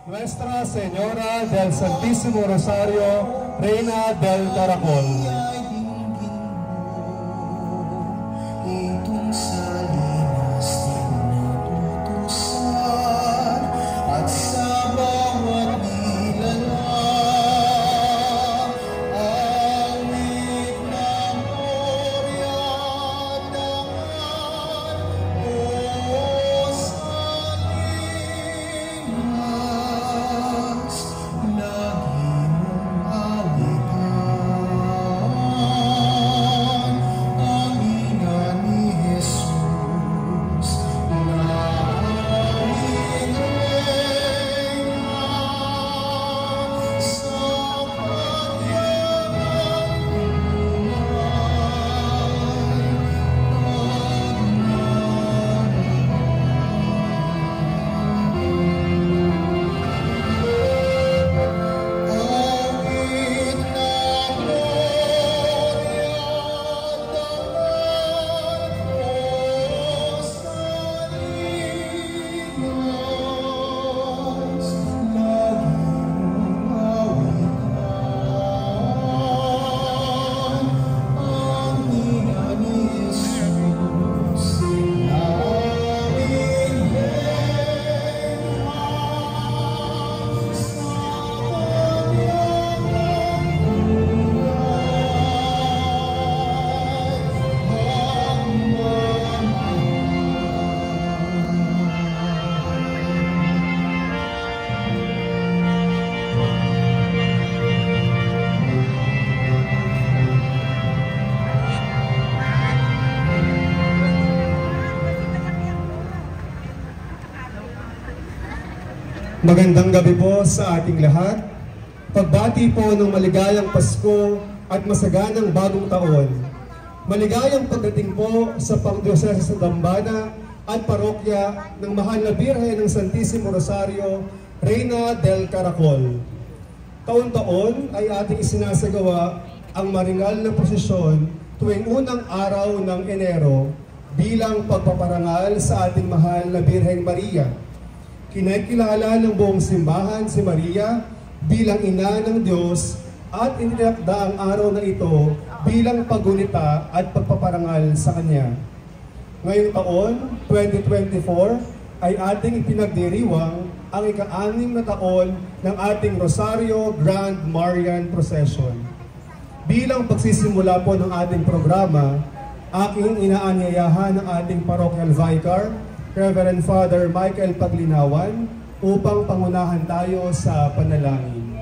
Nuestra Señora del Santísimo Rosario, Reina del Caracol. Magandang gabi po sa ating lahat. Pagbati po ng maligayang Pasko at masaganang bagong taon. Maligayang pagdating po sa Pangdiosesa sa Dambana at Parokya ng Mahal na Birhen ng Santísimo Rosario, Reina del Caracol. Taon-taon ay ating isinasagawa ang maringal na prosesyon tuwing unang araw ng Enero bilang pagpaparangal sa ating Mahal na Birheng Maria. Kinakilala ng buong simbahan si Maria bilang ina ng Diyos at initakda ang araw na ito bilang paggunita at pagpaparangal sa Kanya. Ngayong taon, 2024, ay ating ipinagdiriwang ang ika-6 na taon ng ating Rosario Grand Marian Procession. Bilang pagsisimula po ng ating programa, aking inaanyayahan ng ating Parochial Vicar, Reverend Father Michael Paglinawan, upang pangunahan tayo sa panalangin.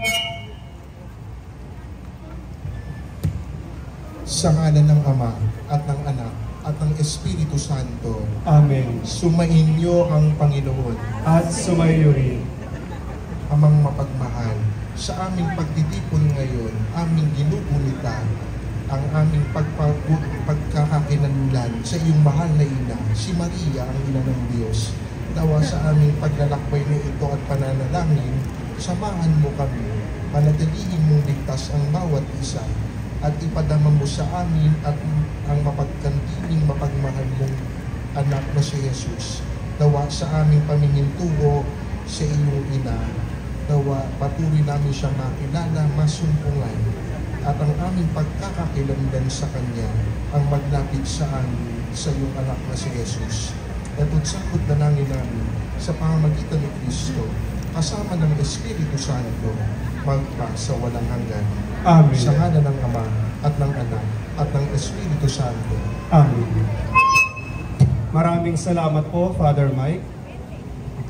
Sa ngalan ng Ama at ng Anak at ng Espiritu Santo. Amen. Sumainyo ang Panginoon. At sumayo rin. Amang mapagmahal, sa aming pagtitipon ngayon, aming ginugunita ang aming pagkakakinanlan sa iyong mahal na ina, si Maria, ang ina ng Diyos. Nawa sa aming paglalakbay na ito at pananalangin, samahan mo kami, panatilihin mong ligtas ang bawat isa, at ipadama mo sa amin at ang mapagkantining mapagmahal mong anak na si Jesus. Nawa sa aming paminintuho sa iyong ina, nawa patuloy namin siya makilala, masumpungan, at ang aming pagkakakilanlan sa Kanya ang maglapit sa amin sa iyong anak na si Jesus. Ito't sakot na nangin namin sa pamamagitan ni Kristo, kasama ng Espiritu Santo, magpa sa walang hanggan. Amen. Sa ngalan ng Ama at ng Anak at ng Espiritu Santo. Amen. Maraming salamat po, Father Mike.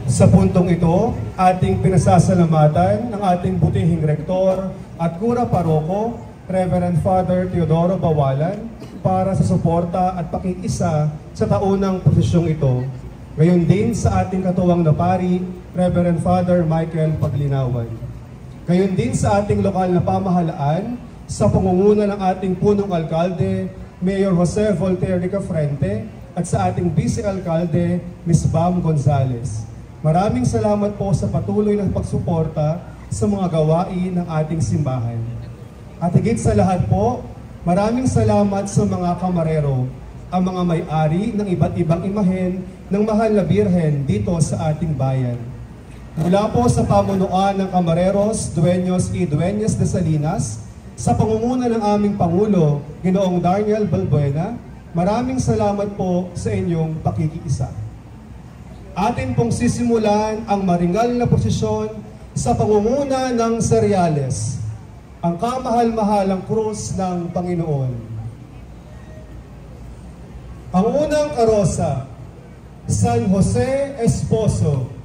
Sa puntong ito, ating pinasasalamatan ng ating butihing rektor at kura paroko, Reverend Father Teodoro Bawalan, para sa suporta at pakikisa sa taunang prosesyong ito. Gayon din sa ating katuwang na pari, Reverend Father Michael Paglinawan. Gayon din sa ating lokal na pamahalaan, sa pangunguna ng ating punong alkalde, Mayor Jose Voltaire de Cafrente, at sa ating vice-alkalde, Ms. Bam Gonzales. Maraming salamat po sa patuloy na pagsuporta sa mga gawain ng ating simbahan. At higit sa lahat po, maraming salamat sa mga kamarero, ang mga may-ari ng iba't ibang imahen ng Mahal na Birhen dito sa ating bayan. Mula po sa pamunuan ng Camareros, Dueños y Dueñas de Salinas, sa pangunguna ng aming Pangulo, Ginoong Darniel Balbuena, maraming salamat po sa inyong pakikiisa. Atin pong sisimulan ang maringal na prosesyon sa pangunguna ng Cereales, ang kamahal-mahalang krus ng Panginoon. Ang unang karosa, San Jose Esposo.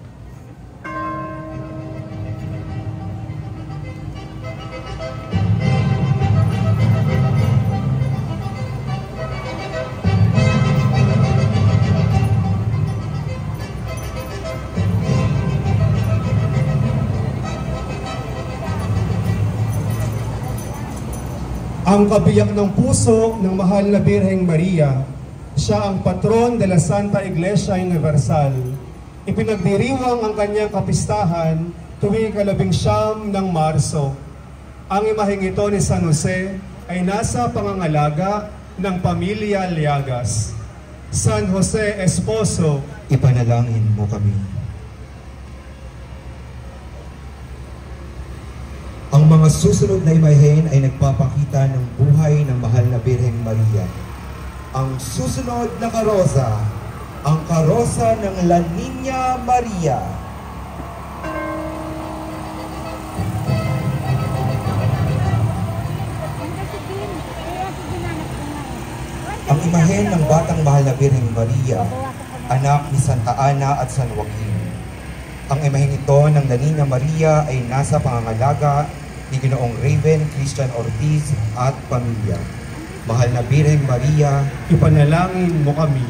Ang kabiyak ng puso ng mahal na Birheng Maria, siya ang patron de la Santa Iglesia Universal. Ipinagdiriwang ang kanyang kapistahan tuwing 19 ng Marso. Ang imaheng ito ni San Jose ay nasa pangangalaga ng pamilya Liagas. San Jose Esposo, ipanalangin mo kami. Ang mga susunod na imahen ay nagpapakita ng buhay ng mahal na Birheng Maria. Ang susunod na karosa, ang karosa ng La Niña Maria. Ang imahen ng batang mahal na Birheng Maria, anak ni Santa Ana at San Joaquin. Ang imahen ito ng La Niña Maria ay nasa pangangalaga ni Ginoong Raven Christian Ortiz at pamilya. Mahal na Birheng Maria, ipanalangin mo kami.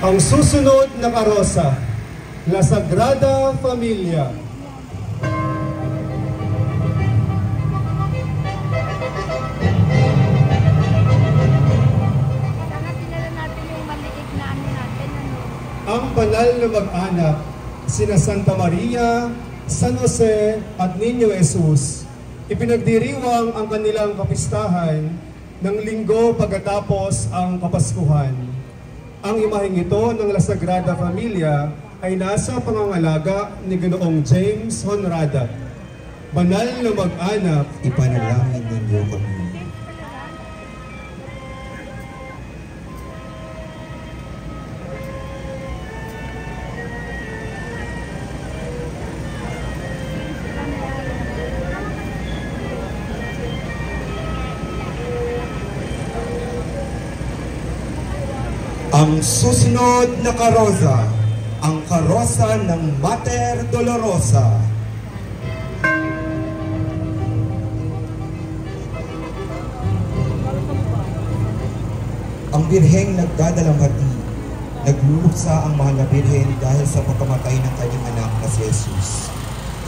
Ang susunod na karosa, La Sagrada Familia. Ang banal na mag-anak, sina Santa Maria, San Jose at Niño Jesus, ipinagdiriwang ang kanilang kapistahan ng linggo pagkatapos ang Kapaskuhan. Ang imaheng ito ng La Sagrada Familia ay nasa pangangalaga ni Ginoong James Honrada. Banal na mag-anak, ipanalangin ninyo kami. Ang susunod na karosa, ang karosa ng Mater Dolorosa. Ang Birheng nagdadalamhati, nagluluksa ang mahal na Birhen dahil sa pagkamatay ng kanyang anak na si Jesus.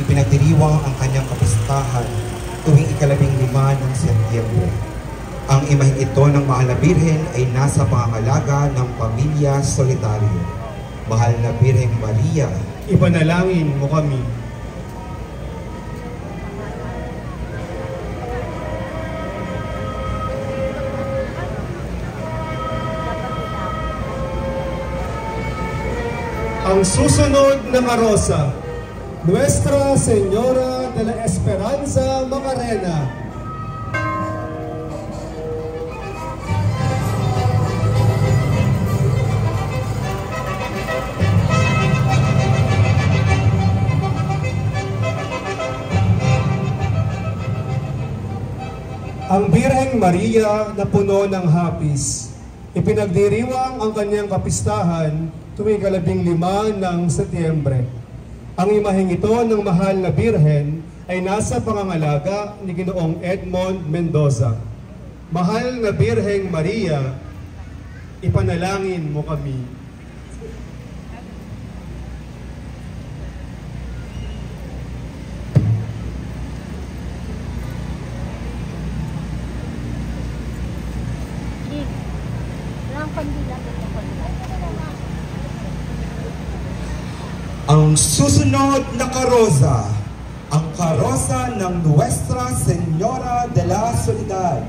Ipinagdiriwang ang kanyang kapistahan tuwing 15 ng Setyembre. Ang imaheng ito ng mahal na Birhen ay nasa pangangalaga ng pamilya Solitario. Mahal na Birheng Maria, ipanalangin mo kami. Ang susunod na karosa, Nuestra Señora de la Esperanza Macarena. Ang Birheng Maria na puno ng hapis, ipinagdiriwang ang kanyang kapistahan tuwing 15 ng Setyembre. Ang imaheng ito ng mahal na Birhen ay nasa pangangalaga ni Ginoong Edmond Mendoza. Mahal na Birheng Maria, ipanalangin mo kami. Ang susunod na karosa, ang karosa ng Nuestra Señora de la Soledad.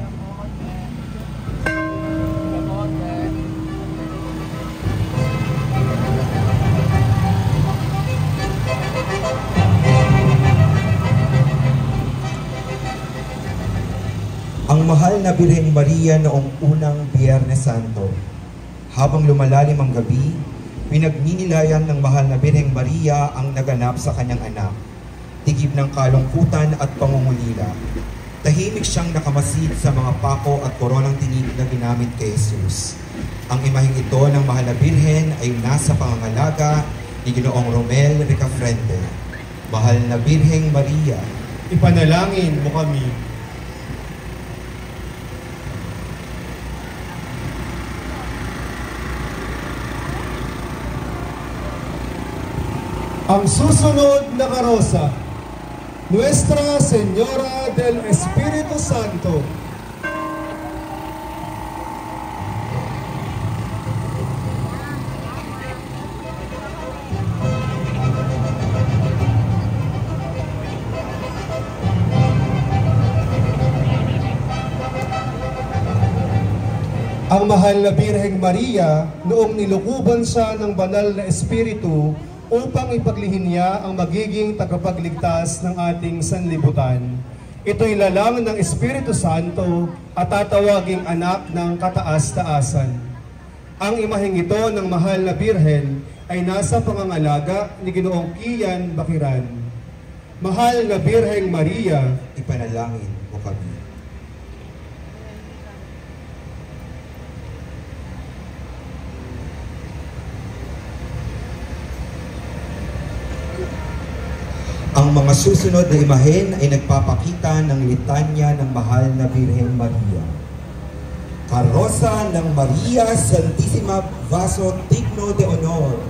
Ang mahal na Birheng Maria noong unang Biyernes Santo. Habang lumalalim ang gabi, pinagninilayan ng mahal na Birheng Maria ang naganap sa kanyang anak. Tigib ng kalungkutan at pangungulila. Tahimik siyang nakamasid sa mga pako at koronang tinig na ginamit kay Jesus. Ang imaheng ito ng mahal na Birhen ay nasa pangangalaga ni Ginoong Romel Ricafrente. Mahal na Birheng Maria, ipanalangin mo kami. Ang susunod na karosa, Nuestra Señora del Espíritu Santo. Ang mahal na Birheng Maria, noong nilukuban siya ng banal na Espiritu, upang ipaglihin niya ang magiging tagapagligtas ng ating sanlibutan. Ito'y lalang ng Espiritu Santo at tatawaging anak ng kataas-taasan. Ang imaheng ito ng mahal na Birhen ay nasa pangangalaga ni Ginoong Kian Bakiran. Mahal na Birheng Maria, ipanalangin mo kami. Ang mga susunod na imahen ay nagpapakita ng litanya ng mahal na Birheng Maria. Karosa ng Maria Santissima Vaso Digno de Honor.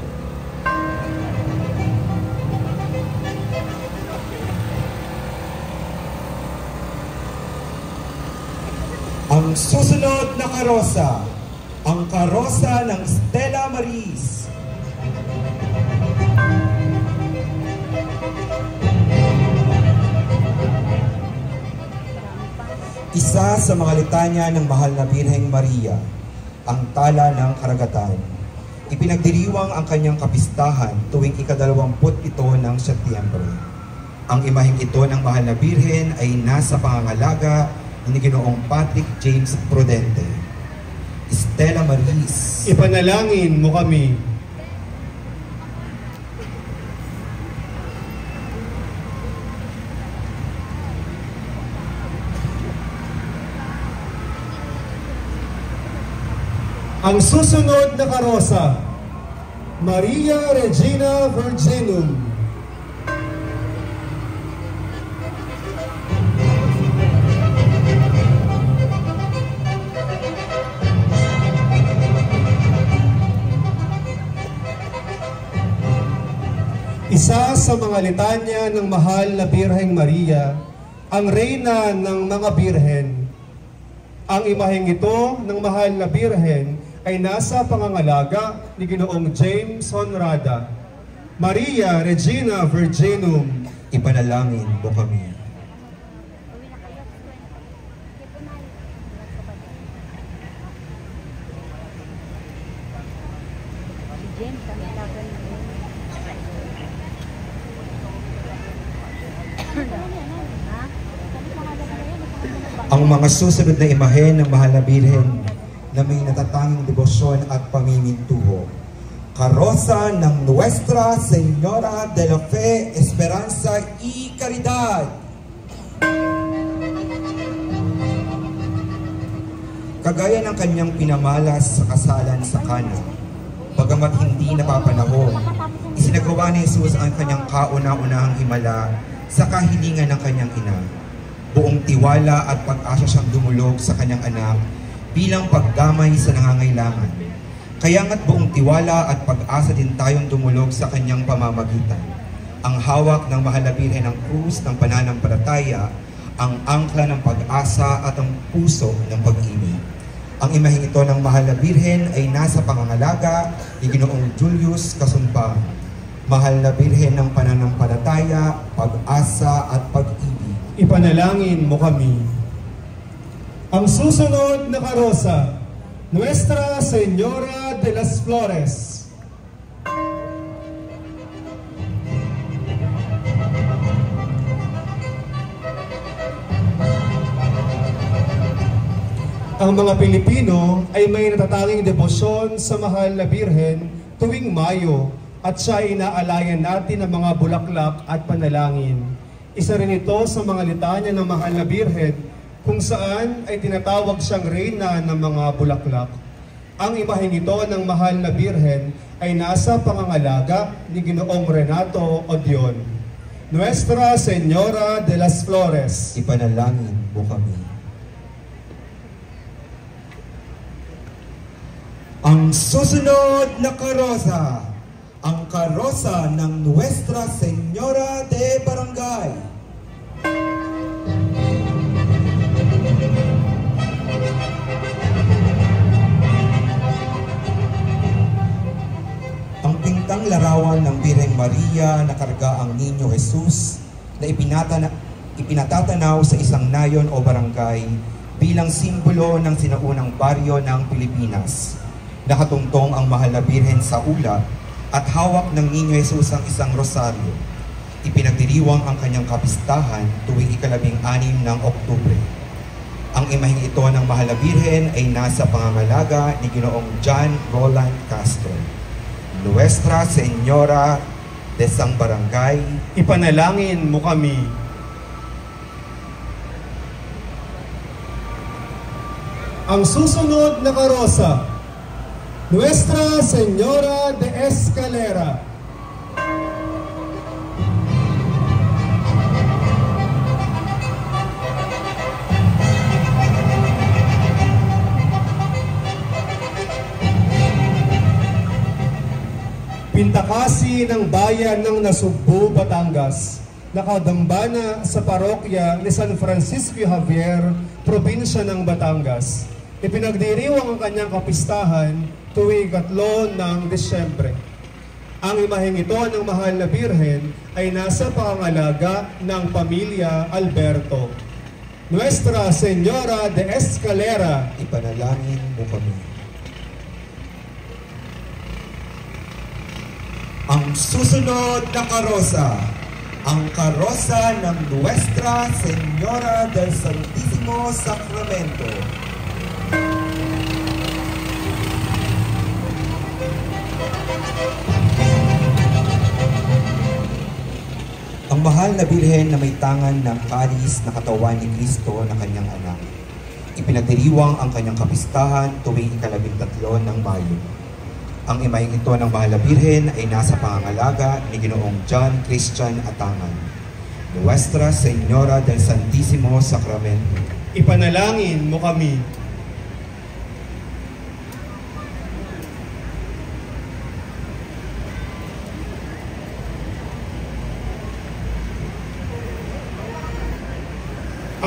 Ang susunod na karosa, ang karosa ng Stella Maris. Isa sa mga litanya ng mahal na Birheng Maria, ang tala ng karagatan. Ipinagdiriwang ang kanyang kapistahan tuwing ika-27 ng Setyembre. Ang imaheng ito ng mahal na Birhen ay nasa pangangalaga ni Ginoong Patrick James Prudente. Stella Maris, ipanalangin mo kami. Ang susunod na karosa, Maria Regina Virginum. Isa sa mga litanya ng mahal na Birheng Maria, ang reyna ng mga birhen. Ang imaheng ito ng mahal na Birhen ay nasa pangangalaga ni Ginoong James Honrada. Maria Regina Virginum, ipanalangin mo kami. Ang mga susunod na imahen ng mahal na Birhen na may natatanging debosyon at pamimintuho. Karosa ng Nuestra Señora de la Fe, Esperanza y Caridad. Kagaya ng kanyang pinamalas sa kasalan sa Kana, bagamat hindi napapanahon, isinagawa ni Jesus ang kanyang kauna-unahang himala sa kahilingan ng kanyang ina. Buong tiwala at pag-asa siyang dumulog sa kanyang anak bilang pagdamay sa nangangailangan. Kaya nga't buong tiwala at pag-asa din tayong dumulog sa kanyang pamamagitan. Ang hawak ng mahal na Birhen ng krus ng pananampalataya, ang angkla ng pag-asa at ang puso ng pag-ibig. Ang imaheng ito ng mahal na Birhen ay nasa pangangalaga ni Ginoong Julius Kasumpa. Mahal na Birhen ng pananampalataya, pag-asa at pag-ibig. Ipanalangin mo kami. Ang susunod na karosa, Nuestra Señora de las Flores. Ang mga Pilipino ay may natatanging debosyon sa Mahal na Birhen tuwing Mayo at siya ay inaalayan natin ng mga bulaklak at panalangin. Isa rin ito sa mga litanya ng Mahal na Birhen kung saan ay tinatawag siyang reyna ng mga bulaklak. Ang imaheng ito ng Mahal na Birhen ay nasa pangangalaga ni Ginoong Renato Odion. Nuestra Señora de las Flores. Ipanalangin mo kami. Ang susunod na karosa, ang karosa ng Nuestra Señora de Barangay. Ang pintang larawan ng Birheng Maria na karga ang Niño Jesus na ipinatatanaw sa isang nayon o barangay bilang simbolo ng sinaunang baryo ng Pilipinas. Nakatungtong ang Mahal na Birhen sa ulap at hawak ng Niño Jesus ang isang rosaryo. Ipinagdiriwang ang kanyang kapistahan tuwing ika-16 ng Oktubre. Ang imaheng ito ng Mahal na Birhen ay nasa pangangalaga ni Ginoong John Roland Castro. Nuestra Señora de Sang Barangay. Ipanalangin mo kami. Ang susunod na karosa, Nuestra Señora de Escalera. Pintakasi ng bayan ng Nasugbu, Batangas, nakadambana sa parokya ni San Francisco Javier, probinsya ng Batangas. Ipinagdiriwang ang kanyang kapistahan tuwing 3 ng Disyembre. Ang imaheng ito ng Mahal na Birhen ay nasa pangangalaga ng pamilya Alberto. Nuestra Señora de Escalera. Ipanalangin mo kami. Ang susunod na karosa, ang karosa ng Nuestra Señora del Santísimo Sacramento. Ang Mahal na Birhen na may tangan ng kalis na katawan ni Kristo na kanyang anak. Ipinagdiriwang ang kanyang kapistahan tuwing ika-13 ng Mayo. Ang imaheng ito ng Mahal na Birhen ay nasa pangangalaga ni Ginoong John Christian Atangan. Nuestra Señora del Santísimo Sacramento. Ipanalangin mo kami.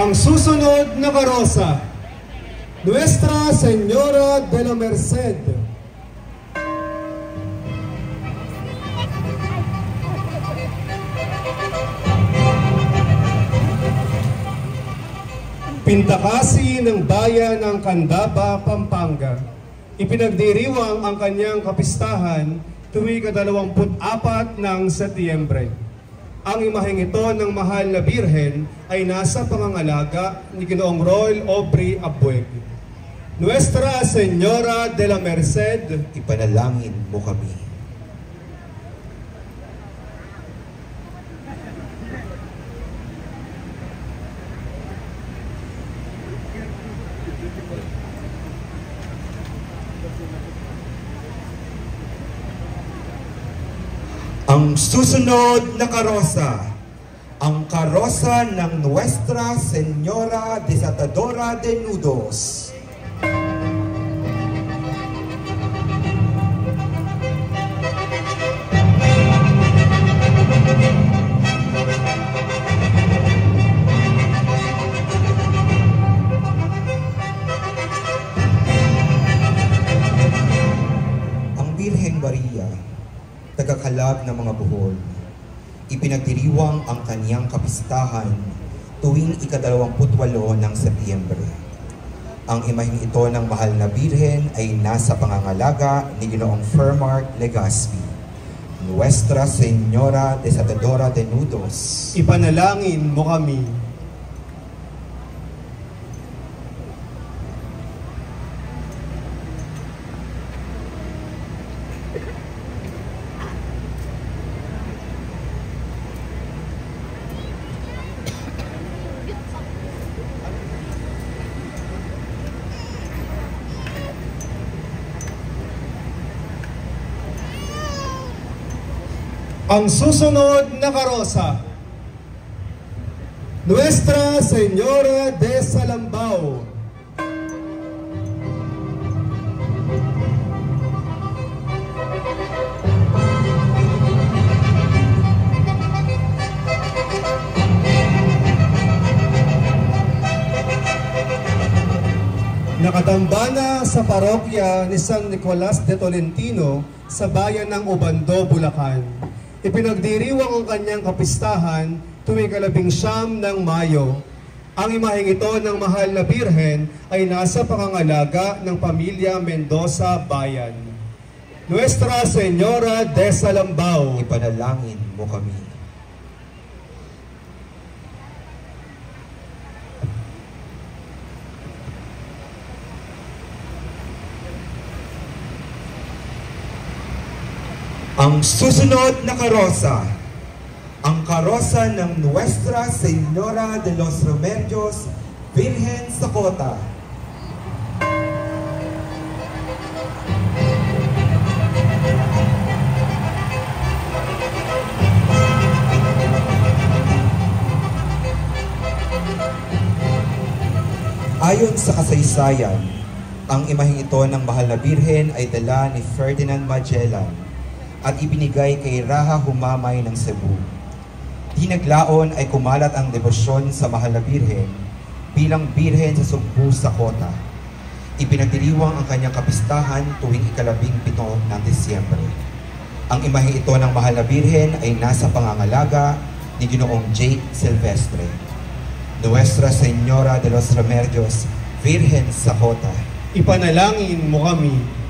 Ang susunod na karosa, Nuestra Señora de la Merced. Pintakasi ng bayan ng Candaba, Pampanga. Ipinagdiriwang ang kanyang kapistahan tuwing 24 ng Setyembre. Ang imaheng ito ng Mahal na Birhen ay nasa pangangalaga ni Ginoong Roy Aubrey Abueg. Nuestra Señora de la Merced. Ipanalangin mo kami. Ang susunod na karosa, ang karosa ng Nuestra Señora Desatadora de Nudos. Ang Birheng Maria, tagakalab ng mga buhol. Ipinagdiriwang ang kaniyang kapistahan tuwing ika-28 ng Setyembre. Ang imaheng ito ng mahal na Birhen ay nasa pangangalaga ni Ginoong Fermar Legaspi, Nuestra Señora Desatadora de Nudos. Ipanalangin mo kami. Ang susunod na karosa, Nuestra Señora de Salambao. Nakatambana sa parokya ni San Nicolas de Tolentino sa bayan ng Obando, Bulacan. Ipinagdiriwang ang kanyang kapistahan tuwing 19 ng Mayo. Ang imaheng ito ng mahal na Birhen ay nasa pangangalaga ng pamilya Mendoza Bayan. Nuestra Señora de Salambao. Ipanalangin mo kami. Ang susunod na karosa, ang karosa ng Nuestra Señora de los Remedios, Virgen sa Kota. Ayon sa kasaysayan, ang imaheng ito ng mahal na Birhen ay dala ni Ferdinand Magellan at ibinigay kay Raha Humamay ng Cebu. Di naglaon ay kumalat ang debosyon sa mahal na Birhen bilang Birhen sa Sugbu sa Kota. Ipinagdiriwang ang kanyang kapistahan tuwing 17 ng Disyembre. Ang imaheng ito ng mahal na Birhen ay nasa pangangalaga ni Ginoong Jake Silvestre. Nuestra Señora de los Remedios, Virgen sa Kota. Ipanalangin mo kami.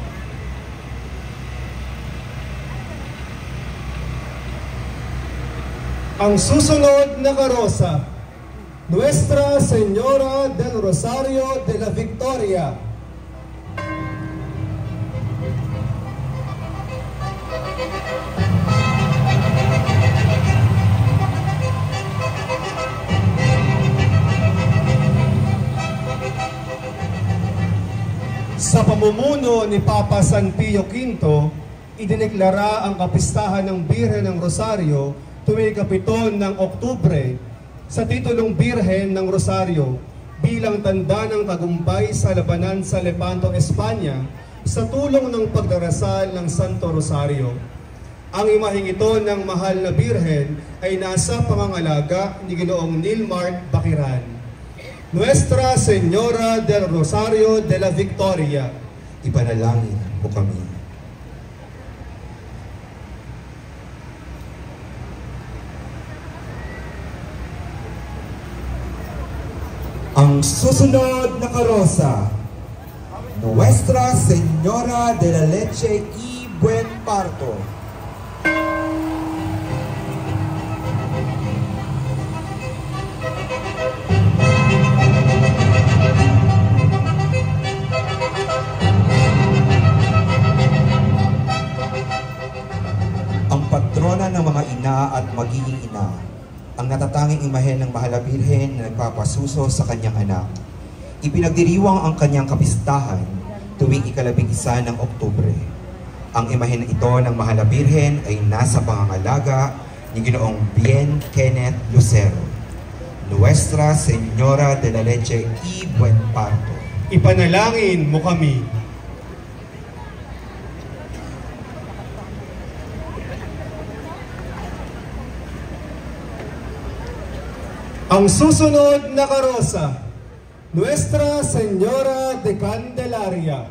Ang susunod na karosa, Nuestra Señora del Rosario de la Victoria. Sa pamumuno ni Papa San Pio V, idineklara ang kapistahan ng Birhen ng Rosario tuwing 7 ng Oktubre sa titulong Birhen ng Rosario bilang tanda ng tagumpay sa labanan sa Lepanto, Espanya sa tulong ng pagdarasal ng Santo Rosario. Ang imaheng ito ng mahal na Birhen ay nasa pangangalaga ni Ginoong Nilmark Bakiran. Nuestra Señora del Rosario de la Victoria. Ipanalangin mo kami. Ang susunod na karosa, Nuestra Señora de la Leche y Buen Parto. Ang patrona ng mga ina at magiging ina, ang natatanging imahen ng mahal na Birhen na nagpapasuso sa kanyang anak. Ipinagdiriwang ang kanyang kapistahan tuwing 11 ng Oktubre. Ang imahen ito ng mahal na Birhen ay nasa pangangalaga ni Ginoong Bien Kenneth Lucero. Nuestra Señora de la Leche y Buen Parto. Ipanalangin mo kami. Ang susunod na karosa, Nuestra Señora de Candelaria.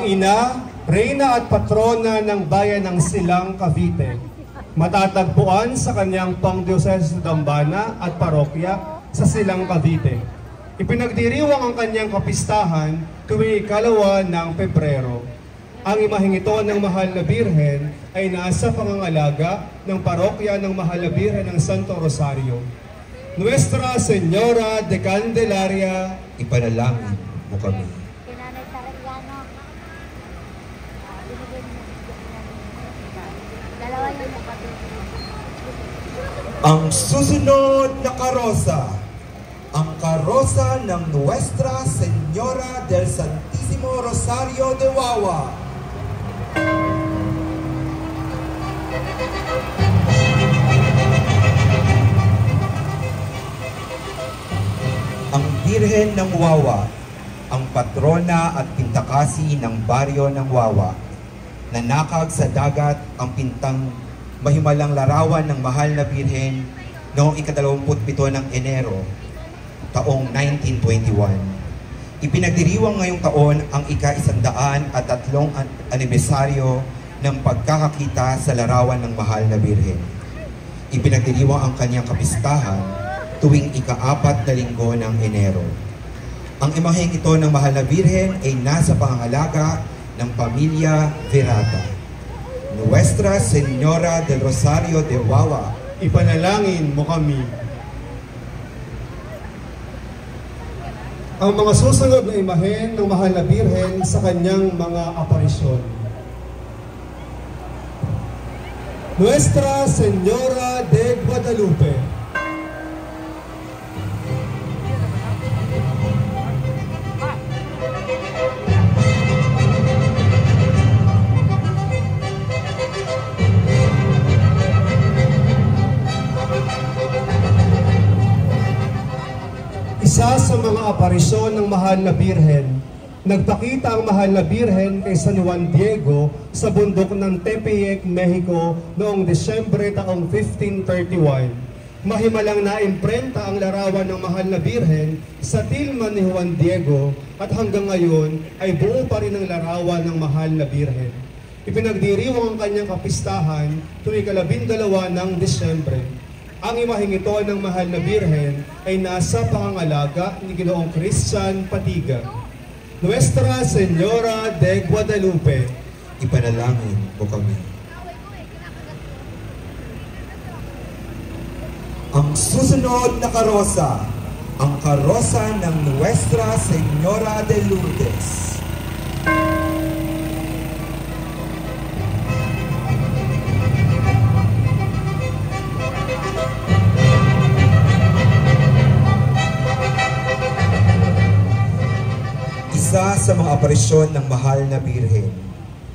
ang ina, reyna at patrona ng bayan ng Silang, Cavite. Matatagpuan sa kanyang pangdiosese sa dambana at parokya sa Silang, Cavite. Ipinagdiriwang ang kanyang kapistahan tuwing 2 ng Pebrero. Ang imaheng ito ng Mahal na Birhen ay nasa pangangalaga ng parokya ng Mahal na Birhen ng Santo Rosario. Nuestra Señora de Candelaria, Ipanalangin mo kami. Ang susunod na karosa, ang karosa ng Nuestra Señora del Santísimo Rosario de Wawa. Ang Birhen ng Wawa, ang patrona at pintakasi ng baryo ng Wawa, nanakag sa dagat ang pintang mahimalang larawan ng Mahal na Birhen noong ika-27 ng Enero, taong 1921. Ipinagdiriwang ngayong taon ang ika-103 anibersaryo ng pagkakakita sa larawan ng Mahal na Birhen. Ipinagdiriwang ang kanyang kapistahan tuwing ika-4 na linggo ng Enero. Ang imaheng ito ng Mahal na Birhen ay nasa pangangalaga ng pamilya Virata. Nuestra Señora del Rosario de Wawa, ipanalangin mo kami. Ang mga susunod na imahen ng Mahal na Birhen sa kanyang mga aparisyon. Nuestra Señora de Guadalupe, isa sa mga aparisyon ng Mahal na Birhen. Nagpakita ang Mahal na Birhen kay San Juan Diego sa bundok ng Tepeyac, Mexico noong Desyembre taong 1531. Mahimalang naimprenta ang larawan ng Mahal na Birhen sa tilman ni Juan Diego at hanggang ngayon ay buo pa rin ang larawan ng Mahal na Birhen. Ipinagdiriwang ang kanyang kapistahan tuwing 12 ng Desyembre. Ang imaheng ito ng Mahal na Birhen ay nasa pangangalaga ni Ginoong Christian Patiga. Nuestra Señora de Guadalupe, ipanalangin mo kami. Ang susunod na karosa, ang karosa ng Nuestra Señora de Lourdes. Isa sa mga aparisyon ng Mahal na Birhen.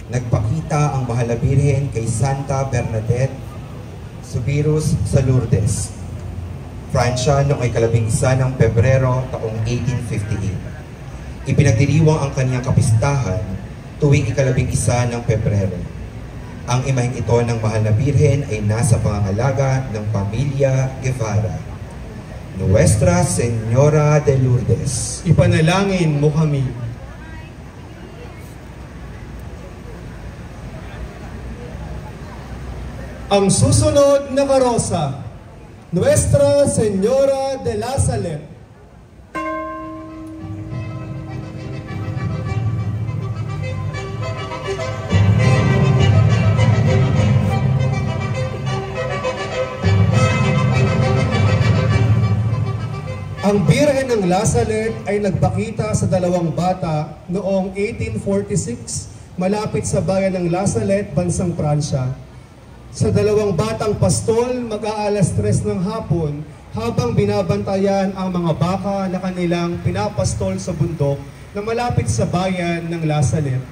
Nagpakita ang Mahal na Birhen kay Santa Bernadette Soubirous sa Lourdes, Pransya noong ay 11 ng Pebrero taong 1858. Ipinagdiriwang ang kanyang kapistahan tuwing 11 ng Pebrero. Ang imaheng ito ng Mahal na Birhen ay nasa pangangalaga ng pamilya Guevara. Nuestra Señora de Lourdes, ipanalangin mo kami. Ang susunod na karosa, Nuestra Señora de la Salette. Ang Birhen ng La Salette ay nagpakita sa dalawang bata noong 1846 malapit sa bayan ng La Salette, bansang Pransya. Sa dalawang batang pastol, mag-aalas 3 ng hapon habang binabantayan ang mga baka na kanilang pinapastol sa bundok na malapit sa bayan ng La Salette.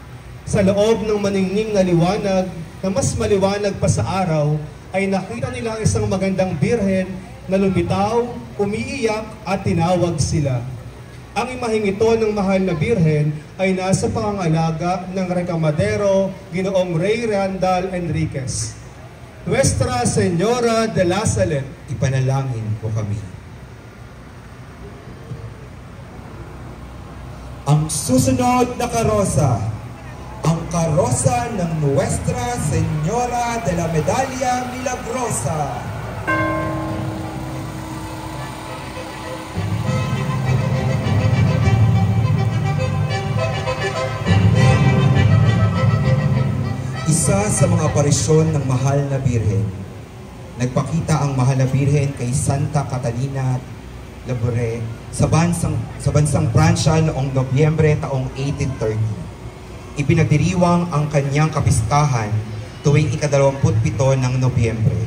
Sa loob ng maningning na liwanag na mas maliwanag pa sa araw, ay nakita nila ang isang magandang birhen na lumitaw, umiiyak at tinawag sila. Ang imaheng ito ng Mahal na Birhen ay nasa pangangalaga ng rekamadero Ginoong Ray Randall Enriquez. Nuestra Señora de la Salette, ipanalangin mo kami. Ang susunod na karosa, ang karosa ng Nuestra Señora de la Medalla Milagrosa. Isa sa mga aparisyon ng Mahal na Birhen. Nagpakita ang Mahal na Birhen kay Santa Catalina Laboure sa bansang Pransya noong Nobyembre taong 1830. Ipinagdiriwang ang kanyang kapistahan tuwing ika-27 ng Nobyembre.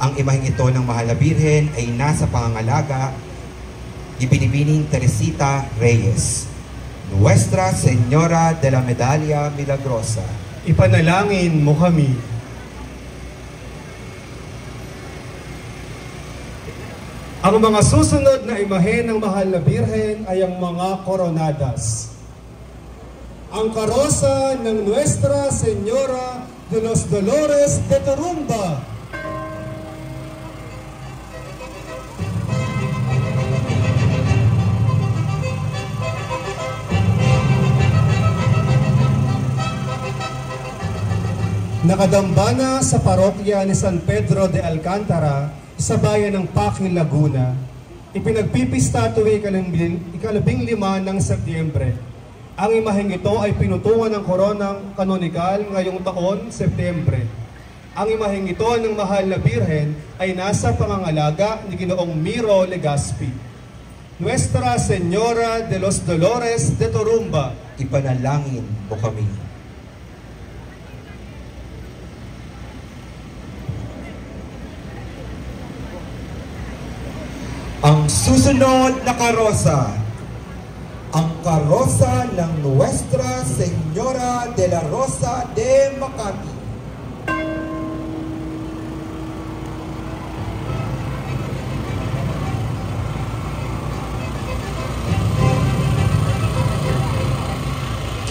Ang imaheng ito ng Mahal na Birhen ay nasa pangangalaga ni Binibining Teresita Reyes, Nuestra Señora de la Medalla Milagrosa. Ipanalangin mo kami. Ang mga susunod na imahe ng Mahal na Birhen ay ang mga koronadas. Ang karosa ng Nuestra Señora de los Dolores de Turumba. Nakadambana sa parokya ni San Pedro de Alcantara sa bayan ng Paquil, Laguna. Ipinagpipista tuwing ika-15 ng Setyembre. Ang imaheng ito ay pinutungan ng koronang kanonikal ngayong taon, Setyembre. Ang imaheng ito ng Mahal na Birhen ay nasa pangangalaga ni Ginoong Miro Legaspi. Nuestra Señora de los Dolores de Turumba. Ipanalangin mo kami. Ang susunod na karosa, ang karosa ng Nuestra Señora de la Rosa de Makati.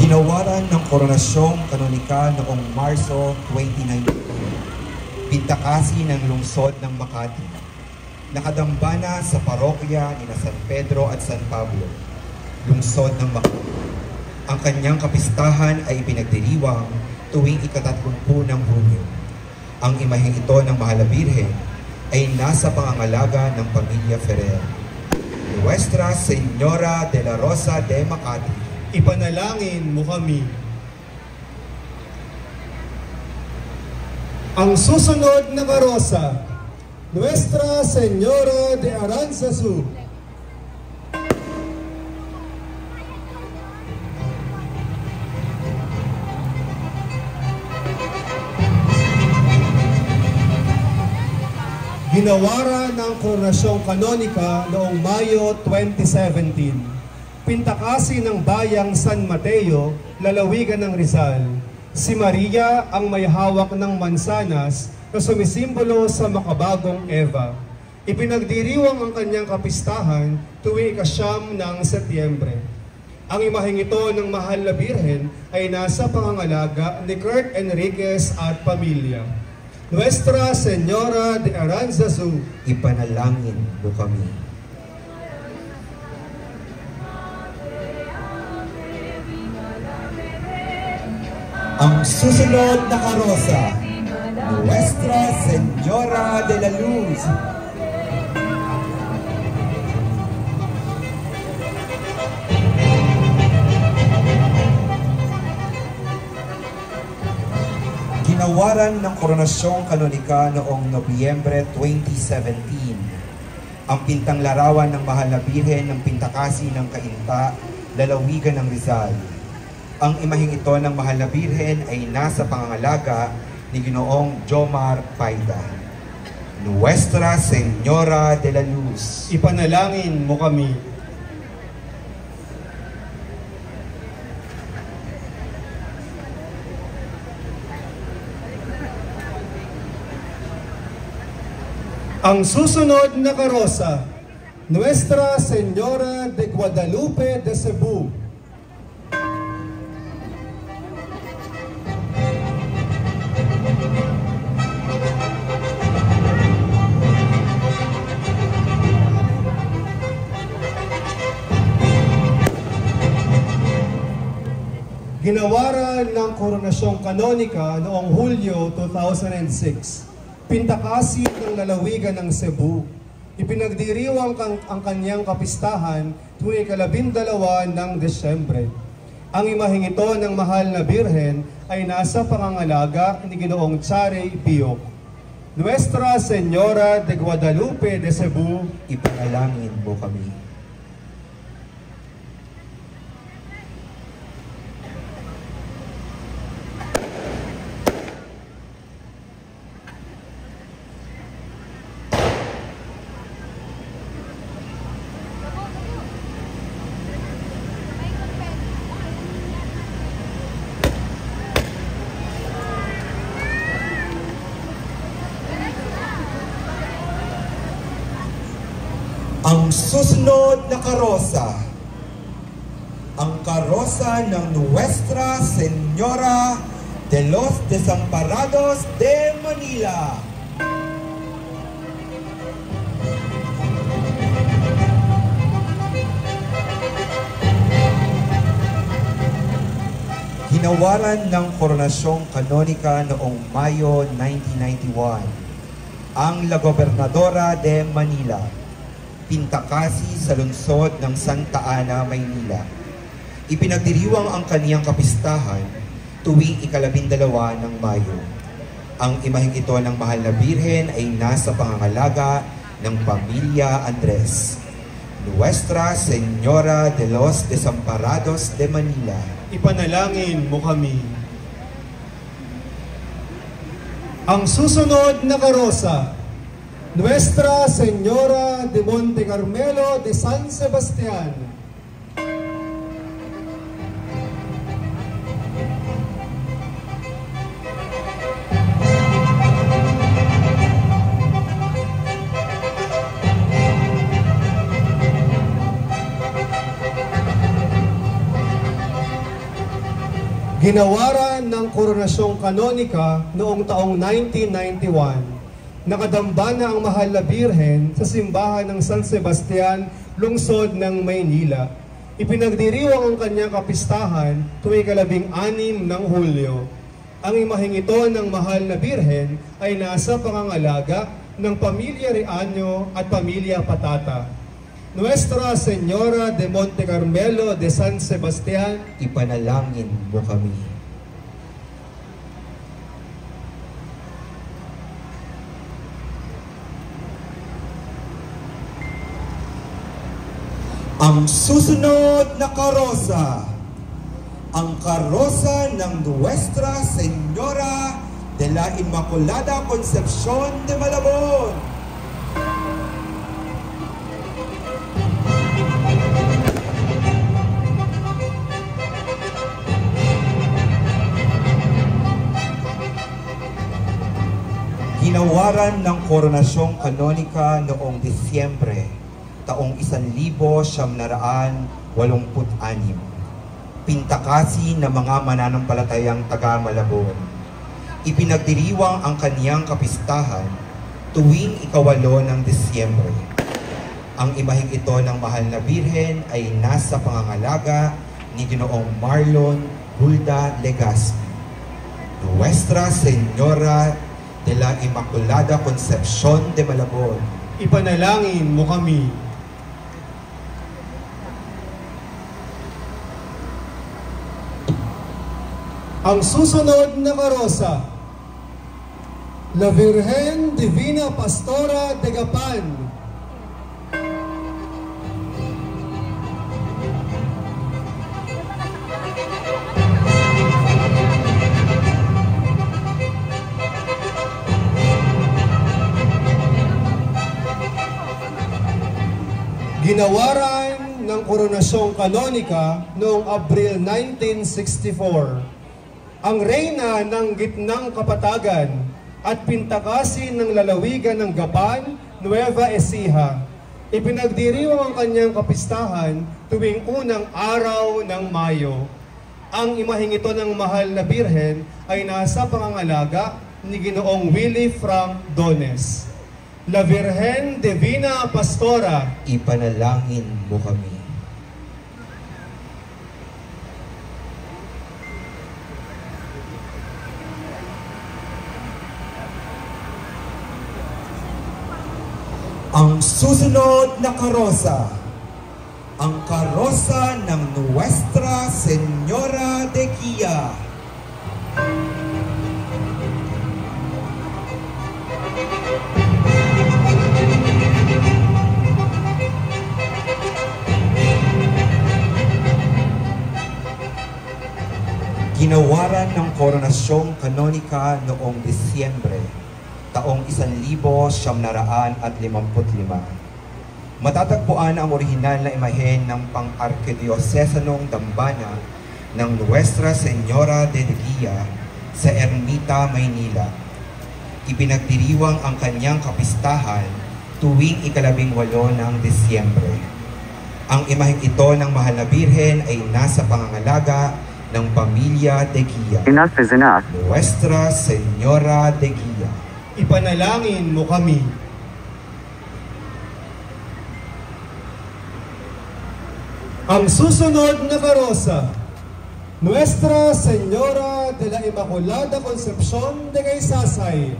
Ginawaran ng koronasyong kanonikal noong Marso 2019. Pintakasi ng lungsod ng Makati. Nakadambana sa parokya ni San Pedro at San Pablo, lungsod ng Makati. Ang kanyang kapistahan ay ipinagdiriwang tuwing ika-30 ng Hunyo. Ang imaheng ito ng Mahal na Birhen ay nasa pangangalaga ng pamilya Ferrer. Nuestra Señora de la Rosa de Makati. Ipanalangin mo kami. Ang susunod na karosa, Nuestra Señora de Aranzazu. Ginawara ng Koronasyong Kanonika noong Mayo 2017. Pintakasi ng bayang San Mateo, lalawigan ng Rizal. Si Maria ang may hawak ng mansanas na sumisimbolo sa makabagong Eva. Ipinagdiriwang ang kanyang kapistahan tuwing ika-9 ng Setyembre. Ang imaheng ito ng Mahal na Birhen ay nasa pangangalaga ni Kurt Enriquez at pamilya. Nuestra Señora de Aranzazu. Ipanalangin mo kami. Ang susunod na karosa, Nuestra Señora de la Luz. Ginawaran ng Koronasyong Kanonika noong Nobyembre 2017. Ang pintang larawan ng Mahal na Birhen ng Pintakasi ng Cainta, lalawigan ng Rizal. Ang imaheng ito ng Mahal na Birhen ay nasa pangangalaga ni Ginoong Jomar Paida. Nuestra Señora de la Luz. Ipanalangin mo kami. Ang susunod na karosa, Nuestra Señora de Guadalupe de Cebu. Ginawaran ng Koronasyong Kanonika noong Hulyo 2006. Pintakasi ng lalawigan ng Cebu. Ipinagdiriwang ang kanyang kapistahan tuwing 12 ng Desyembre. Ang imaheng ito ng mahal na Birhen ay nasa pangangalaga ni Ginoong Tsare Pio. Nuestra Señora de Guadalupe de Cebu, ipanalangin mo kami. Ang susunod na karosa, ang karosa ng Nuestra Señora de los Desamparados de Manila. Ginawaran ng Koronasyong Kanonika noong Mayo 1991 ang La Gobernadora de Manila. Pintakasi sa lungsod ng Santa Ana, Maynila. Ipinagdiriwang ang kaniyang kapistahan tuwing 12 ng Mayo. Ang imaheng ito ng mahal na Birhen ay nasa pangangalaga ng Pamilya Andres. Nuestra Señora de los Desamparados de Manila, ipanalangin mo kami. Ang susunod na karosa, Nuestra Señora de Monte Carmelo de San Sebastián. Ginawaran ng Koronasyong Kanonika noong taong 1991. Nakadamba na ang mahal na Birhen sa simbahan ng San Sebastian, lungsod ng Maynila. Ipinagdiriwang ang kanyang kapistahan tuwing 16 ng Hulyo. Ang imaheng ito ng mahal na Birhen ay nasa pangangalaga ng Pamilya Riaño at Pamilya Patata. Nuestra Señora de Monte Carmelo de San Sebastián, ipanalangin mo kami. Ang susunod na karosa, ang karosa ng Nuestra Señora de la Inmaculada Concepción de Malabon. Ginawaran ng Koronasyong Kanonika noong Disyembre taong 1986. Pintakasi ng mga mananampalatayang taga Malabon. Ipinagdiriwang ang kaniyang kapistahan tuwing 8 ng Disyembre. Ang imaheng ito ng mahal na Birhen ay nasa pangangalaga ni Ginoong Marlon Hulda Legazpi. Nuestra Señora de la Inmaculada Concepción de Malabon, ipanalangin mo kami. Ang susunod na karosa, La Virgen Divina Pastora de Gapan. Ginawaran ng Koronasyong Kanonika noong Abril 1964. Ang reyna ng gitnang kapatagan at pintakasi ng lalawigan ng Gapan, Nueva Ecija. Ipinagdiriwang ang kanyang kapistahan tuwing unang araw ng Mayo. Ang imaheng ito ng mahal na Birhen ay nasa pangangalaga ni Ginoong Willie Frank Dones. La Virgen Divina Pastora, ipanalangin mo kami. Ang susunod na karosa, ang karosa ng Nuestra Señora de Guía. Ginawaran ng Koronasyong Kanonika noong Disyembre, taong 1955. Matatagpuan ang orihinal na imahen ng pang-arkidiosesanong dambana ng Nuestra Señora de Guía sa Ermita, Maynila. Ipinagdiriwang ang kanyang kapistahan tuwing 18 ng Disyembre. Ang imaheng ito ng Mahal na Birhen ay nasa pangangalaga ng pamilya de Guía. Enough is enough. Nuestra Señora de Guía. Ipanalangin mo kami. Ang susunod na karosa, Nuestra Señora de la Inmaculada Concepción de Gaysasay.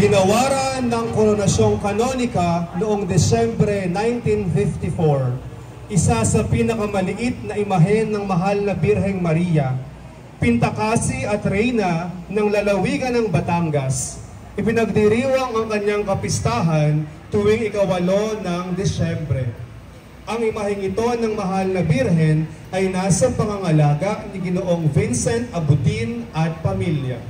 Ginawaran ng Koronasyong Kanonika noong Desyembre 1954, isa sa pinakamaliit na imahen ng Mahal na Birheng Maria, Pintakasi at Reyna ng lalawigan ng Batangas. Ipinagdiriwang ang kanyang kapistahan tuwing 8 ng Desyembre. Ang imaheng ito ng Mahal na Birhen ay nasa pangangalaga ni Ginoong Vincent Abutin at pamilya.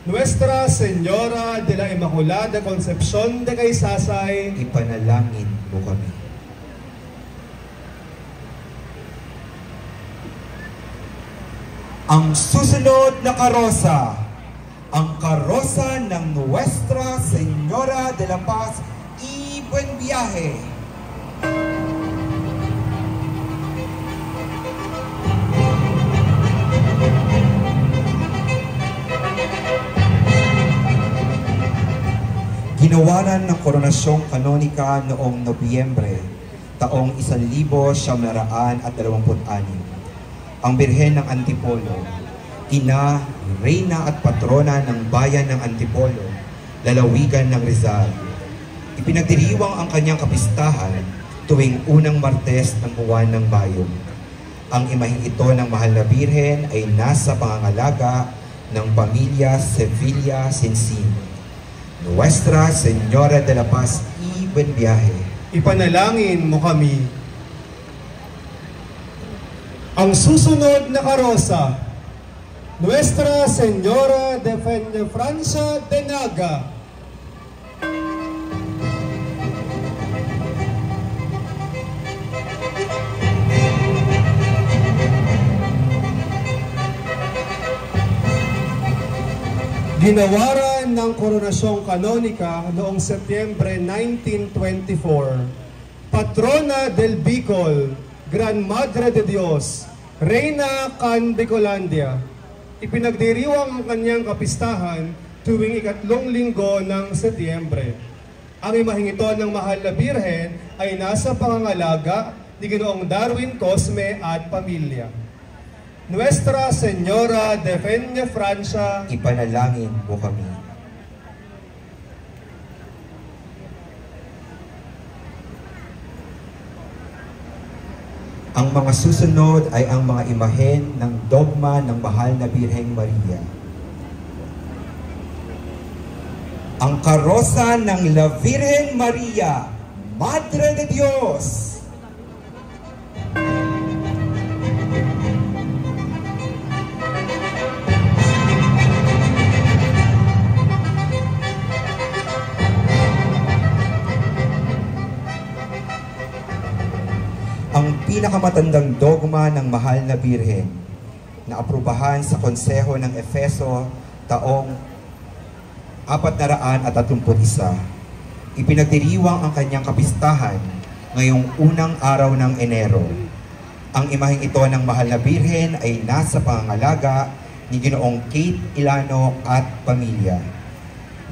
Nuestra Señora de la Inmaculada Concepción de Gaysasay, Ipanalangin mo kami. Ang susunod na karosa, ang karosa ng Nuestra Señora de la Paz y Buen Viaje. Ginawaran ng Koronasyong Kanonika noong Nobyembre, taong 1926. Ang Birhen ng Antipolo, ina, reyna at patrona ng bayan ng Antipolo, lalawigan ng Rizal. Ipinagdiriwang ang kanyang kapistahan tuwing unang Martes ng buwan ng Mayo. Ang imaheng ito ng Mahal na Birhen ay nasa pangangalaga ng pamilya Sevilla Sinsin. Nuestra Señora de la Paz y Buen Viaje. Ipanalangin mo kami. Ang susunod na karosa, Nuestra Señora de Francia de Naga. Ginawaran ng Koronasyong Kanonika noong Setyembre 1924. Patrona del Bicol, Gran Madre de Dios, Reyna Can Bicolandia. Ipinagdiriwang ang kanyang kapistahan tuwing 3 linggo ng Setyembre. Ang imaheng ito ng Mahal na Birhen ay nasa pangangalaga ni Ginoong Darwin Cosme at pamilya. Nuestra Señora de Francia, Ipanalangin mo kami. Ang mga susunod ay ang mga imahen ng dogma ng Mahal na Birheng Maria. Ang karosa ng La Virgen Maria, Madre de Dios. Ang pinakamatandang dogma ng Mahal na Birhen na aprubahan sa Konseho ng Efeso taong 431. Ipinagdiriwang ang kanyang kapistahan ngayong unang araw ng Enero. Ang imaheng ito ng Mahal na Birhen ay nasa pangangalaga ni Ginoong Kate Ilano at pamilya.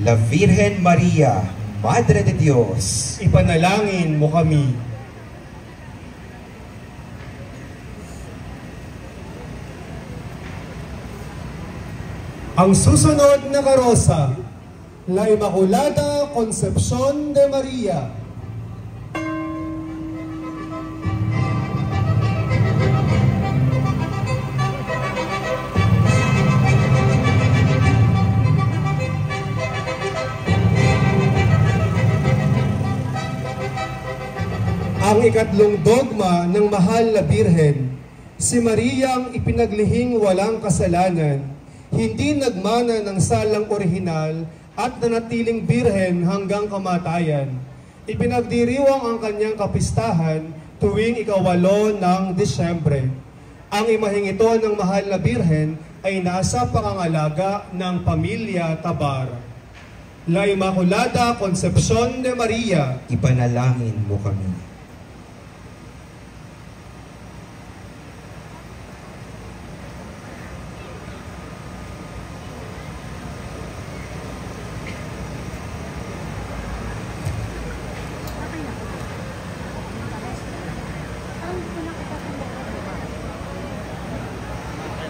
La Virgen Maria, Madre de Diyos, Ipanalangin mo kami. Ang susunod na karosa, La Immaculada Concepcion de Maria. Ang ikatlong dogma ng mahal na Birhen, si Maria ang ipinaglihing walang kasalanan, hindi nagmana ng salang orihinal at nanatiling birhen hanggang kamatayan. Ipinagdiriwang ang kanyang kapistahan tuwing ika-8 ng Disyembre. Ang imaheng ito ng mahal na Birhen ay nasa pangangalaga ng pamilya Tabar. La Immaculada Concepcion de Maria, ipanalangin mo kami.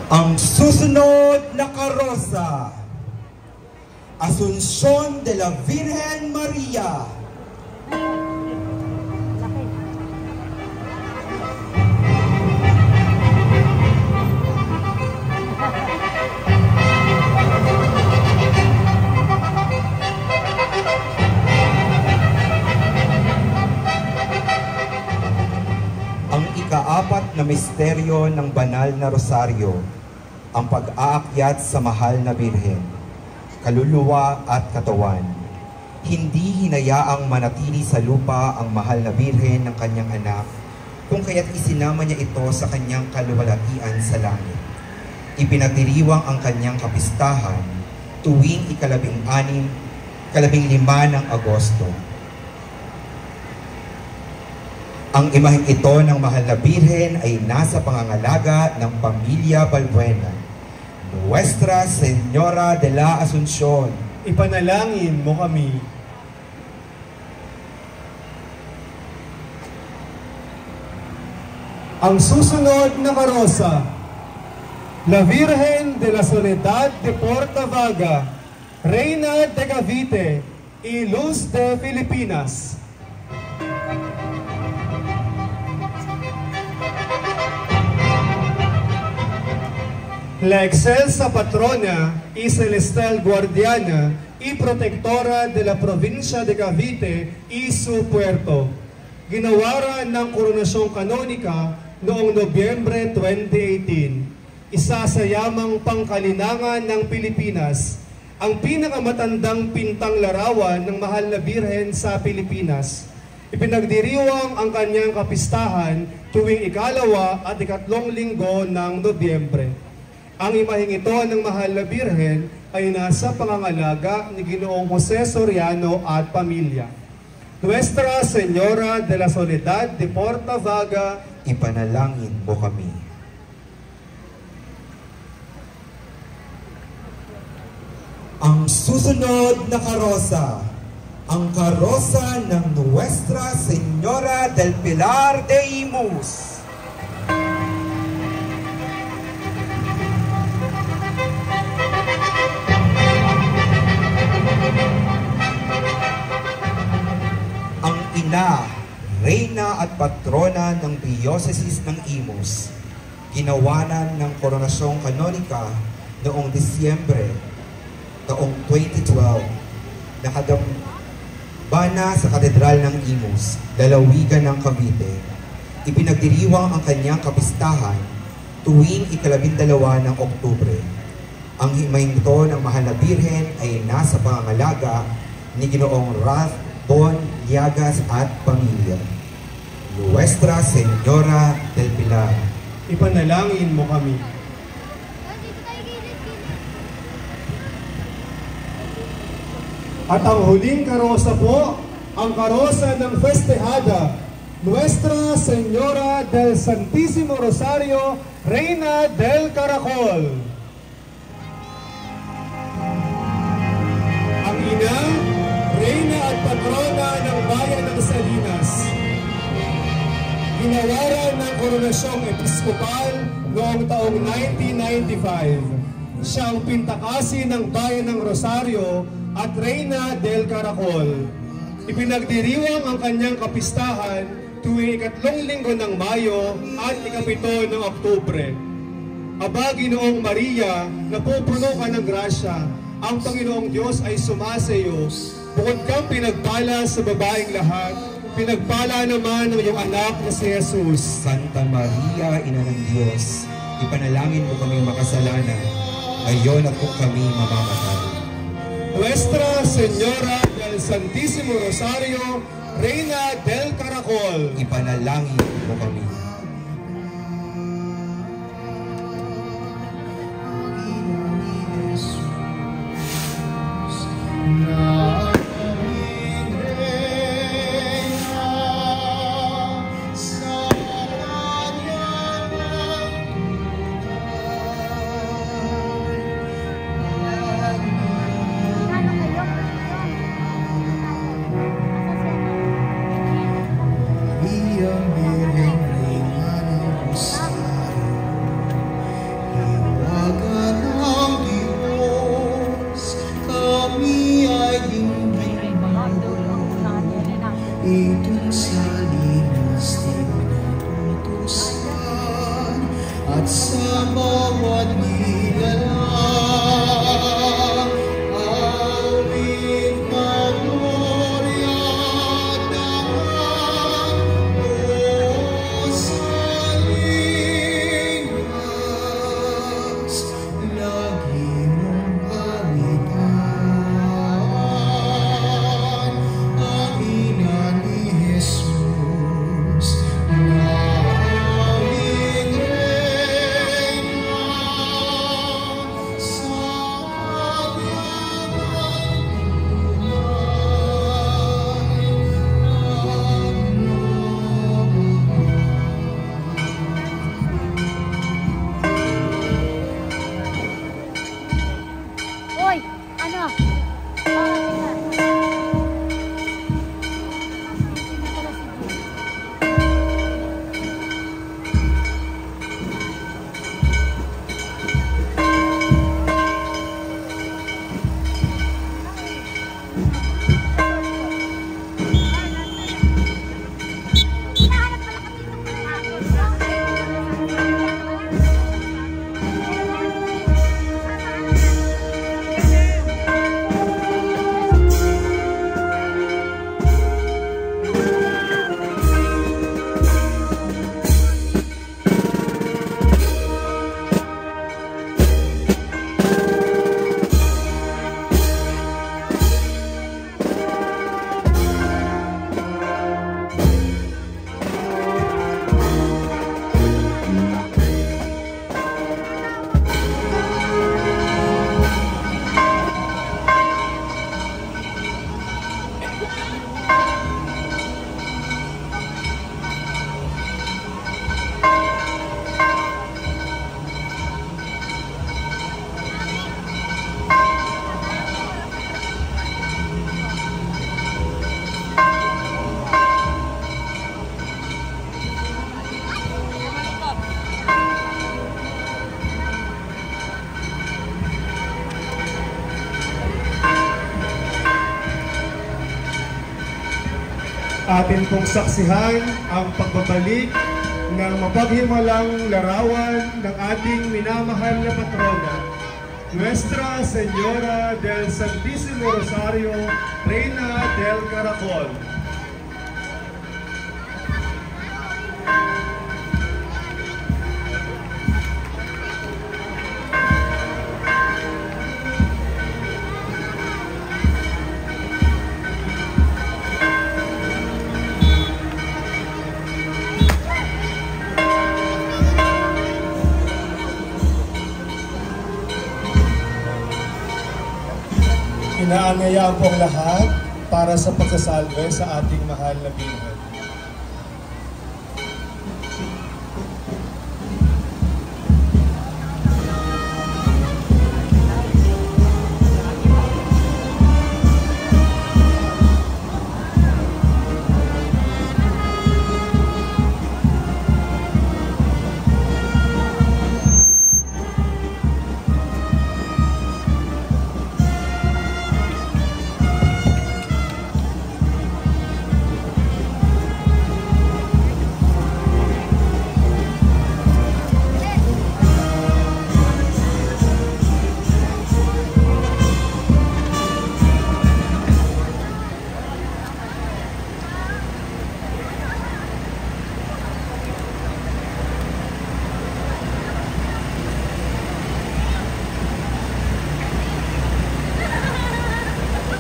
Ang susunod na karosa, Asuncion de la Virgen Maria. Ang ikaapat na misteryo ng banal na rosaryo, ang pag-aakyat sa mahal na Birhen, kaluluwa at katawan. Hindi hinayaang manatili sa lupa ang mahal na Birhen ng kanyang anak, kung kaya't isinama niya ito sa kanyang kaluwalhatian sa langit. Ipinagdiriwang ang kanyang kapistahan tuwing ika-15 ng Agosto. Ang imaheng ito ng mahal na Birhen ay nasa pangangalaga ng pamilya Balbuena, Nuestra Señora de la Asuncion. Ipanalangin mo kami. Ang susunod na karosa, La Virgen de la Soledad de Portavaga, Reina de Cavite y Luz de Filipinas. La excelsa patrona y celestial guardiana y protectora de la provincia de Cavite y su puerto. Ginawaran ng koronasyong kanonika noong Nobyembre 2018. Isa sa yamang pangkalinangan ng Pilipinas, ang pinakamatandang pintang larawan ng mahal na Birhen sa Pilipinas. Ipinagdiriwang ang kanyang kapistahan tuwing ikalawa at ikatlong linggo ng Nobyembre. Ang imaheng ito ng mahal na Birhen ay nasa pangangalaga ni Ginoong Jose Soriano at pamilya. Nuestra Señora de la Soledad de Portavaga, ipanalangin mo kami. Ang susunod na karosa, ang karosa ng Nuestra Señora del Pilar de Imus. Reyna at patrona ng Diocese ng Imus, ginawanan ng koronasyong kanonika noong Disyembre taong 2012, nakadambana sa Katedral ng Imus, lalawigan ng Cavite. Ipinagdiriwang ang kanyang kapistahan tuwing ika-12 ng Oktubre. Ang himay nito ng mahal na Birhen ay nasa pangangalaga ni Ginoong Rath Bon Llagas at pamilya. Nuestra Señora del Pilar, ipanalangin mo kami. At ang huling karosa po, ang karosa ng festejada, Nuestra Señora del Santísimo Rosario, Reina del Caracol. Ang ina, Reyna at patrona ng bayan ng Salinas. Ginawaran ng koronasyong episkopal noong taong 1995. Siya ang pintakasi ng bayan ng Rosario at Reyna del Caracol. Ipinagdiriwang ang kanyang kapistahan tuwing ikatlong linggo ng Mayo at ikapito ng Oktubre. Aba, Ginoong Maria, napupuno ka ng grasya, ang Panginoong Diyos ay sumasayo. Bukod kang pinagpala sa babaeng lahat, pinagpala naman ng iyong anak na si Jesus. Santa Maria, Ina ng Diyos, ipanalangin mo kami makasalanan, ngayon at kung kami mamamatay. Nuestra Señora del Santísimo Rosario, Reina del Caracol, ipanalangin mo kami. Itong Salinas tinutusan at sa bawat nilalang awit magnoria dahan o Salinas lagi mong awitan ang ina ni Jesus na aming Reyna sa Hoy, ano? Atin pong saksihan ang pagbabalik ng mapaghimalang larawan ng ating minamahal na patrona, Nuestra Señora del Santísimo Rosario, Reina del Caracol. Inaangayaan po ang lahat para sa pagsasalve sa ating mahal na Birhen.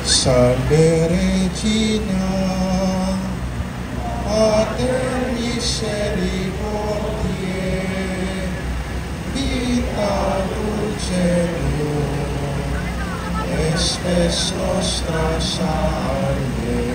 Salve Regina, Pater Misericordiae, Vita Dulceum, Espes nostra salve.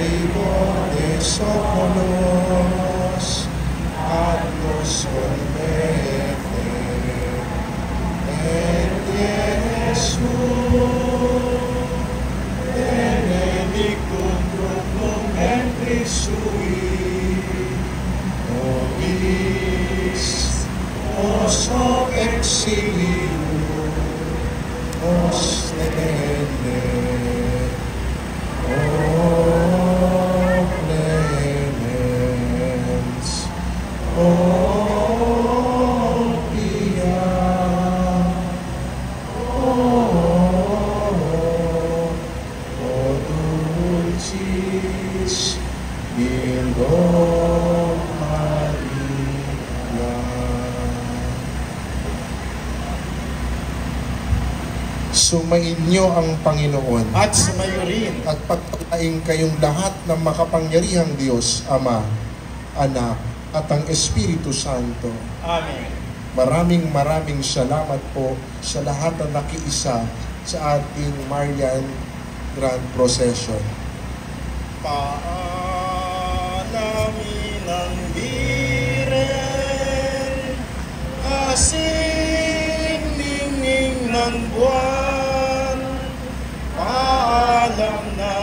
Misericordes oculos, ad nos converte, et Jesús, benedictum fructum ventris sui, nobis, oso exilium, os tenende, O clemens, O pia, O dulcis Virgo Maria. Sumainyo ang Panginoon At sumayo rin. at pagpalain kayong lahat ng makapangyarihang Diyos, Ama, Anak, at ang Espiritu Santo. Amen. Maraming salamat po sa lahat na nakiisa sa ating Marian Grand Procession. Paalamin ng biren, kasing ningning ng buwan, paalam na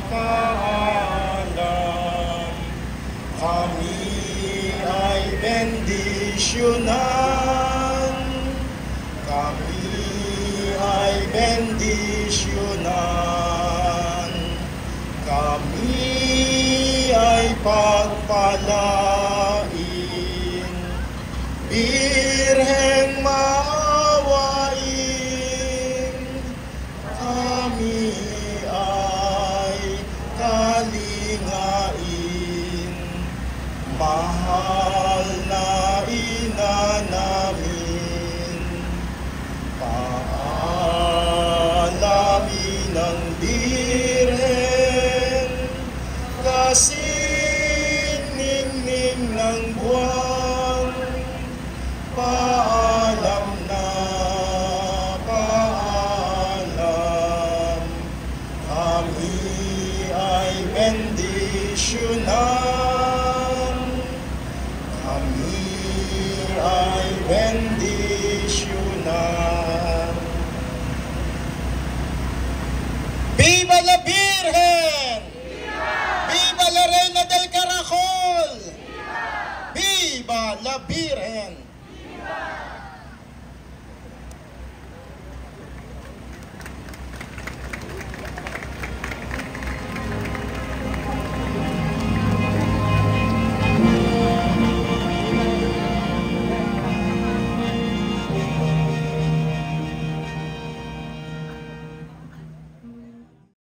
paalam, kami ay bendisyonan, kami ay bendisyonan, kami ay pagpalain, Birheng maawain, kami ay kalingain, mahal na ina namin, paalamin ng Birhen, kasing ningning ng buwan, paalam na paalam, kami ay bendisyonan, kami ay bendisyonan. Viva la Virgen! Viva la Reina del Caracol! Viva la Virgen!